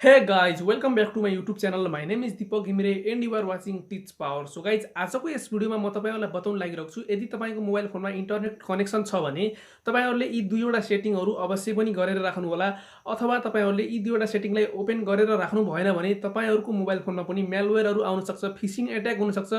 Hey guys, welcome back to my YouTube channel. My name is Deepak Himre and you are watching Teach Power. So guys, आजको यस भिडियोमा म तपाईहरुलाई बताउन लागिरहेको छु यदि तपाईको मोबाइल फोनमा इन्टरनेट कनेक्सन छ भने तपाईहरुले यी दुईवटा सेटिङहरु अवश्य पनि गरेर राख्नु होला अथवा तपाईहरुले यी दुईवटा सेटिङलाई ओपन गरेर राख्नु भएन भने तपाईहरुको मोबाइल फोनमा पनि म्यालवेयरहरु आउन सक्छ, फिशिङ अट्याक हुन सक्छ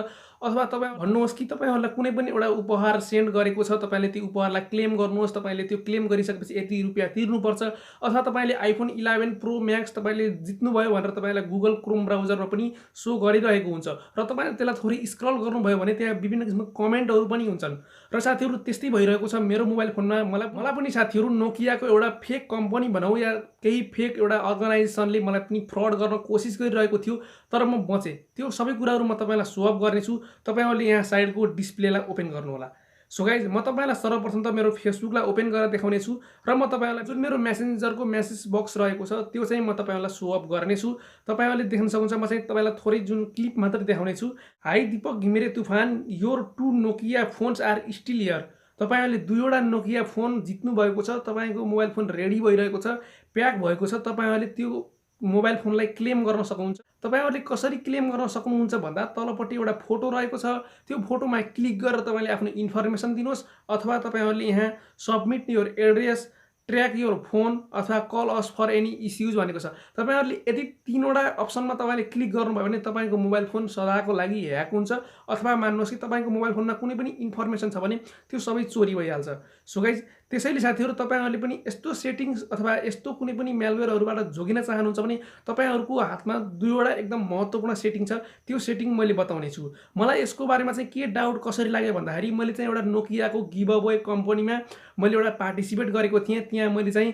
अथवा तपाई भन्नुहोस् कि तपाईहरुलाई कुनै पनि एउटा उपहार सेन्ड गरेको छ, तपाईले त्यो उपहारलाई क्लेम गर्नुहोस्, तपाईले त्यो क्लेम गरिसकेपछि यति रुपैयाँ तिर्नुपर्छ अथवा तपाईले आइफोन 11 प्रो म्याक्स तपाईले जित्नुभयो भनेर तपाईलाई गुगल क्रोम ब्राउजरमा पनि सो गरिरहेको हुन्छ र तपाईले त्यसलाई थोरै स्क्रल गर्नुभयो भने त्यहाँ विभिन्न किसिमको कमेन्टहरु पनि हुन्छन् र साथीहरु त्यस्तै भइरहेको छ मेरो मोबाइल फोनमा मलाई पनि साथीहरु नोकियाको एउटा फेक कम्पनी भनौं या केही फेक एउटा अर्गनाइजेसनले मलाई पनि फ्रड गर्न कोसिस गरिरहेको थियो तर म बचे त्यो सबै कुराहरु म तपाईलाई सो अप गर्नेछु तपाईहरुले यहाँ साइडको डिस्प्लेलाई ओपन गर्नु होला सो गाइज म तपाईलाई सर्वप्रथम त मेरो फेसबुकलाई ओपन गरेर देखाउने छु र म तपाईलाई जुन मेरो मेसेन्जरको मेसेज बक्स रहेको छ त्यो चाहिँ म तपाईलाई सो अप गर्ने छु तपाईहरुले देख्न सक्नुहुन्छ म चाहिँ तपाईलाई थोरै जुन क्लिप मात्र देखाउने छु हाई दीपक घिमिरे तुफान your two Nokia phones are still here तपाईहरुले दुईवटा नोकिया फोन जित्नु भएको छ तपाईको मोबाइल फोन रेडी भइरहेको छ प्याक भएको छ तपाईहरुले त्यो मोबाइल फोनलाई क्लेम गर्न सक्नुहुन्छ तपाईहरुले कसरी क्लेम गर्न सक्नुहुन्छ भन्दा तलपट्टि एउटा फोटो रहेको छ त्यो फोटोमा क्लिक गरेर तपाईले आफ्नो इन्फर्मेसन दिनुहोस् अथवा तपाईहरुले यहाँ submit your address track your phone अथवा call us for any issues भनेको छ तपाईहरुले यदि तीनवटा अप्सनमा तपाईले क्लिक गर्नुभयो भने तपाईको मोबाइल फोन सदाको लागि ह्याक हुन्छ अथवा मान्नुहोस् कि तपाईको मोबाइल फोनमा कुनै पनि इन्फर्मेसन छ भने त्यो सबै चोरी भइहाल्छ सो गाइज त्यसैले साथीहरु तपाईहरुले पनि यस्तो सेटिंग्स अथवा यस्तो कुनै पनि म्यालवेयरहरुबाट जोगिन चाहनुहुन्छ भने तपाईहरुको हातमा दुईवटा एकदम महत्त्वपूर्ण सेटिङ छ त्यो सेटिङ मैले बताउने छु मलाई यसको बारेमा चाहिँ के डाउट कसरी लाग्यो भन्दाखेरि मैले चाहिँ एउटा नोकियाको गिभअवे कम्पनीमा मैले एउटा पार्टिसिपेट गरेको थिएँ त्यहाँ मैले चाहिँ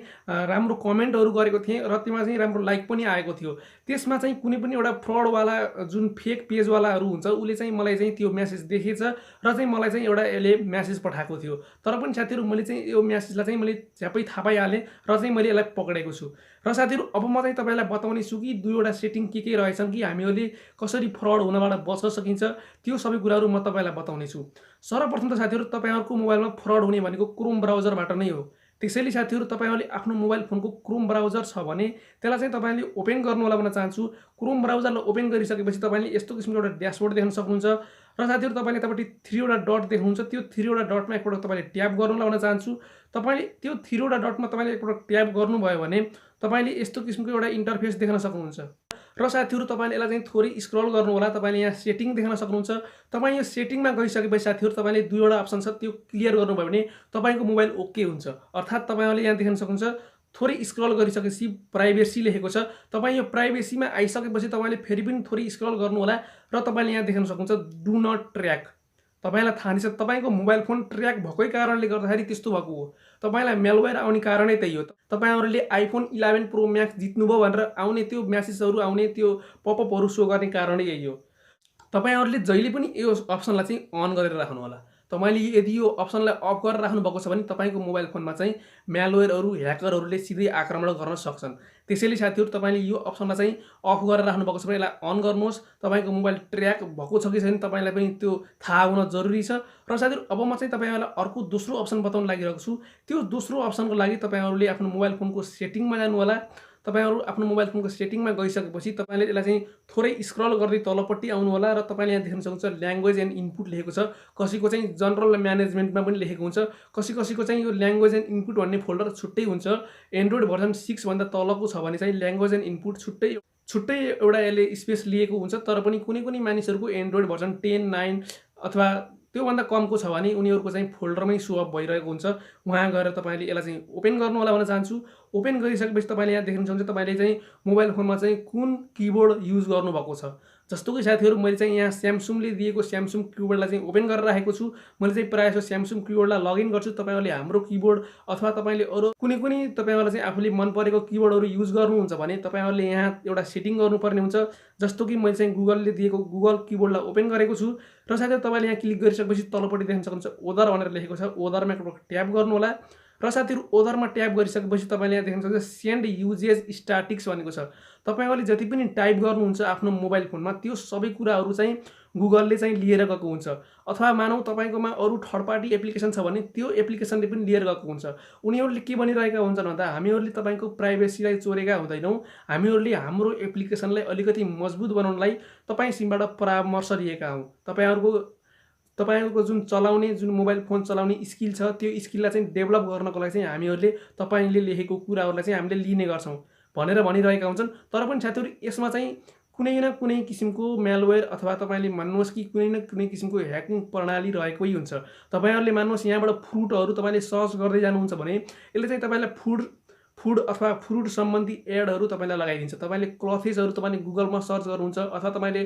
राम्रो कमेन्टहरु गरेको थिएँ र त्यसमा चाहिँ राम्रो लाइक पनि आएको थियो त्यसमा चाहिँ कुनै पनि एउटा फ्रड वाला जुन फेक पेज वालाहरु हुन्छ उले चाहिँ मलाई चाहिँ त्यो मेसेज देखेछ र चाहिँ मलाई चाहिँ एउटा यसले मेसेज पठाएको थियो तर पनि साथीहरु मैले चाहिँ यो मेसेजलाई चाहिँ मैले झ्यापै थाहा पाइहालेँ र चाहिँ मैले यसलाई पक्रेको छु र साथीहरु अब म चाहिँ तपाईलाई बताउने छु कि दुईवटा सेटिङ के रहेछन् कि हामीहरूले कसरी फ्रड हुनबाट बच्न सकिन्छ त्यो सबै कुराहरु म तपाईलाई बताउने छु सर्वप्रथम त साथीहरु तपाईहरुको मोबाइलमा फ्रड हुने भनेको क्रोम ब्राउजरबाट नै हो त्यसैले साथीहरु तपाईहरुले आफ्नो मोबाइल फोनको क्रोम ब्राउजर छ भने त्यसलाई चाहिँ तपाईले ओपन गर्नु होला भन्न चाहन्छु क्रोम ब्राउजरलाई ओपन गरिसकेपछि तपाईले यस्तो किसिमको एउटा ड्याशबोर्ड देख्न सक्नुहुन्छ र साथीहरु तपाईले यतापट्टि 3 वटा डट देख्नुहुन्छ त्यो 3 वटा डटमा एकपटक तपाईले ट्याप गर्नु होला भन्न चाहन्छु तपाईले त्यो 3 वटा डटमा तपाईले एकपटक ट्याप गर्नुभयो भने तपाईले यस्तो किसिमको एउटा इन्टरफेस देख्न सक्नुहुन्छ र साथीहरु तपाईले यसलाई चाहिँ थोरै स्क्रल गर्नु होला तपाईले यहाँ सेटिङ देख्न सक्नुहुन्छ तपाई यो सेटिङमा गइसकेपछि साथीहरु तपाईले दुईवटा अप्सन छ त्यो क्लियर गर्नुभयो भने तपाईको मोबाइल ओके हुन्छ अर्थात तपाईहरुले यहाँ देख्न सक्नुहुन्छ थोरै स्क्रल गरिसकेपछि प्राइभेसी लेखेको छ तपाई यो प्राइभेसीमा आइसकेपछि तपाईले फेरि पनि थोरै स्क्रल गर्नु होला र तपाईले यहाँ देख्न सक्नुहुन्छ डु नट ट्र्याक तपाईलाई थाहा नै छ तपाईको मोबाइल फोन ट्र्याक भएकै कारणले गर्दाखेरि त्यस्तो भएको हो तपाईलाई म्यालवेयर आउने कारणै त्यही हो तपाईहरुले आइफोन 11 प्रो म्याक्स जित्नुभयो भनेर आउने त्यो मेसेजहरु आउने त्यो पपअपहरु सो गर्ने कारणै यही हो तपाईहरुले जहिले पनि यो अप्सनलाई चाहिँ अन गरेर राख्नु होला तपाईले यदि यो अप्सनलाई अफ गरेर राख्नु भएको छ भने तपाईको मोबाइल फोनमा चाहिँ म्यालवेयरहरु ह्याकरहरुले सिधै आक्रमण गर्न सक्छन् त्यसैले साथीहरु तपाईले यो अप्सनलाई चाहिँ अफ गरेर राख्नु भएको छ भने यसलाई अन गर्नुहोस् तपाईको मोबाइल ट्र्याक भएको छ कि छैन तपाईलाई पनि त्यो थाहा हुन जरुरी छ र साथीहरु अब म चाहिँ तपाईहरुलाई अर्को दोस्रो अप्सन बताउन लागिरहेको छु त्यो दोस्रो अप्सनको लागि तपाईहरुले आफ्नो मोबाइल फोनको सेटिङमा जानु होला तपाईहरु आफ्नो मोबाइल फोनको सेटिङमा गइसकेपछि तपाईले यसलाई चाहिँ थोरै स्क्रल गर्दै तलपट्टि आउनु होला र तपाईले यहाँ देख्न सक्नुहुन्छ ल्याङ्ग्वेज एन्ड इनपुट लेखेको छ कसैको चाहिँ जनरल म्यानेजमेन्टमा पनि लेखेको हुन्छ कसैको चाहिँ यो ल्याङ्ग्वेज एन्ड इनपुट भन्ने फोल्डर छुट्टै हुन्छ एन्ड्रोइड भर्जन 6 भन्दा तलको छ भने चाहिँ ल्याङ्ग्वेज एन्ड इनपुट छुट्टै एउटा यसले स्पेस लिएको हुन्छ तर पनि कुनै मानिसहरुको एन्ड्रोइड भर्जन 10 9 अथवा त्यो भन्दा कमको छ भने उनीहरुको चाहिँ फोल्डरमै सो अप भइरहेको हुन्छ वहाँ गएर तपाईले यसलाई चाहिँ ओपन गर्नु होला भन्न चाहन्छु ओपन गरिसकेपछि तपाईले यहाँ देख्न सक्नुहुन्छ तपाईले चाहिँ मोबाइल फोनमा चाहिँ कुन किबोर्ड युज गर्नु भएको छ जस्तो कि साथीहरु मैले चाहिँ यहाँ स्यामसुङले दिएको स्यामसुङ किबोर्डलाई चाहिँ ओपन गरेर राखेको छु मैले चाहिँ प्रायः जसो स्यामसुङ किबोर्डलाई लगइन गर्छु तपाईहरुले हाम्रो किबोर्ड अथवा तपाईले अरु कुनै तपाईहरुलाई चाहिँ आफूले मन परेको किबोर्डहरु युज गर्नुहुन्छ भने तपाईहरुले यहाँ एउटा सेटिङ गर्नुपर्ने हुन्छ जस्तो कि मैले चाहिँ गुगलले दिएको गुगल किबोर्डलाई ओपन गरेको छु र साथै तपाईले यहाँ क्लिक गरिसकेपछि तलपट्टि देख्न सक्नुहुन्छ ओदर भनेर लेखेको छ ओदरमा एकपटक ट्याप गर्नु होला र साथीहरु ओदरमा ट्याप गरिसकेपछि तपाईले यहाँ देख्न सक्नुहुन्छ सेन्ड युजेज स्ट्याटिक्स भनेको छ। तपाईले जति पनि टाइप गर्नुहुन्छ आफ्नो मोबाइल फोनमा त्यो सबै कुराहरू चाहिँ गुगलले चाहिँ लिएर गएको हुन्छ। अथवा मानौ तपाईकोमा अरु थर्ड पार्टी एप्लिकेसन छ भने त्यो एप्लिकेसनले पनि लिएर गएको हुन्छ। उनीहरूले के भनिरहेका हुन्छन् भन्दा हामीहरूले तपाईको प्राइभेसीलाई चोरेका हुँदैनौं, हामीहरूले हाम्रो एप्लिकेसनलाई अलिकति मजबुत बनाउनलाई तपाई सिमबाट परामर्श लिएका हौं। तपाईहरुको जुन चलाउने जुन मोबाइल फोन चलाउने स्किल छ त्यो स्किललाई चाहिँ डेभलप गर्नको लागि चाहिँ हामीहरूले तपाईले लेखेको कुराहरूलाई चाहिँ हामीले लिने गर्छौं भनेर भनिरहेका हुन्छन्। तर पनि साथीहरु यसमा चाहिँ कुनै न कुनै किसिमको म्यालवेयर अथवा तपाईले मान्नुहोस् कि कुनै न कुनै किसिमको ह्याकिङ प्रणाली रहेकै हुन्छ। तपाईहरुले मान्नुहोस् यहाँबाट फ्रुटहरु तपाईले सर्च गर्दै जानुहुन्छ भने यसले चाहिँ तपाईलाई फुड अथवा फ्रुट सम्बन्धी एडहरु तपाईलाई लगाइदिन्छ। तपाईले क्लथेसहरु तपाईले गुगलमा सर्च गर्नुहुन्छ अथवा तपाईले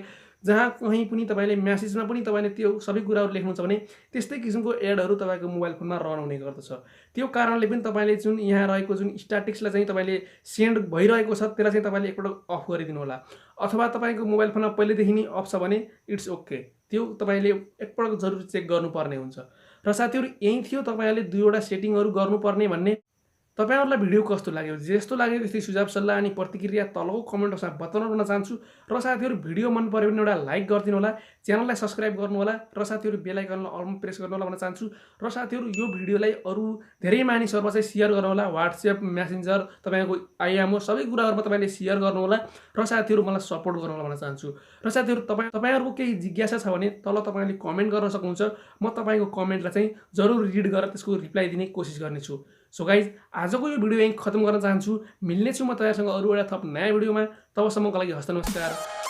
जहाँ कहीं पनि तपाईले मेसेजमा पनि तपाईले त्यो सबै कुराहरु लेख्नुहुन्छ भने त्यस्तै किसिमको एडहरु तपाईको मोबाइल फोनमा रन हुने गर्दछ। त्यो कारणले पनि तपाईले जुन यहाँ रहेको जुन स्ट्याटिक्सलाई चाहिँ तपाईले सेन्ड भइरहेको छ त्यसलाई चाहिँ तपाईले एकपटक अफ गरिदिनु होला। अथवा तपाईको मोबाइल फोनमा पहिलेदेखि नै अफ छ भने इट्स ओके, त्यो तपाईले एकपटक जरुर चेक गर्नुपर्ने हुन्छ। र साथीहरु यही थियो तपाईहरुले दुईवटा सेटिङहरु गर्नुपर्ने भन्ने। तपाईहरुलाई भिडियो कस्तो लाग्यो? जस्तो लाग्यो त्यस्तै सुझाव सल्लाह अनि प्रतिक्रिया तलको कमेन्ट बक्समा बताउन भन्न चाहन्छु। र साथीहरु भिडियो मन पर्यो भने एउटा लाइक गरिदिनु होला, च्यानललाई सब्स्क्राइब गर्नु होला र साथीहरु बेल आइकनलाई अलमा प्रेस गर्नु होला भन्न चाहन्छु। र साथीहरु यो भिडियोलाई अरु धेरै मानिसहरुमा चाहिँ शेयर गर्नु होला। WhatsApp, मेसेन्जर, तपाईको IMO सबै कुराहरुमा तपाईले शेयर गर्नु होला र साथीहरु मलाई सपोर्ट गर्नु होला भन्न चाहन्छु। र साथीहरु तपाईहरुको केही जिज्ञासा छ भने तल तपाईले कमेन्ट गर्न सक्नुहुन्छ। म तपाईको कमेन्टलाई चाहिँ जरुर रिड गरेर त्यसको रिप्लाई दिने कोसिस गर्नेछु। सो गाइज आजको यो भिडियो यही खत्म गर्न चाहन्छु। मिल्नेछु म तपाईहरुसँग अरु एउटा थप नयाँ भिडियोमा। तबसम्मको लागि हस्त नमस्कार।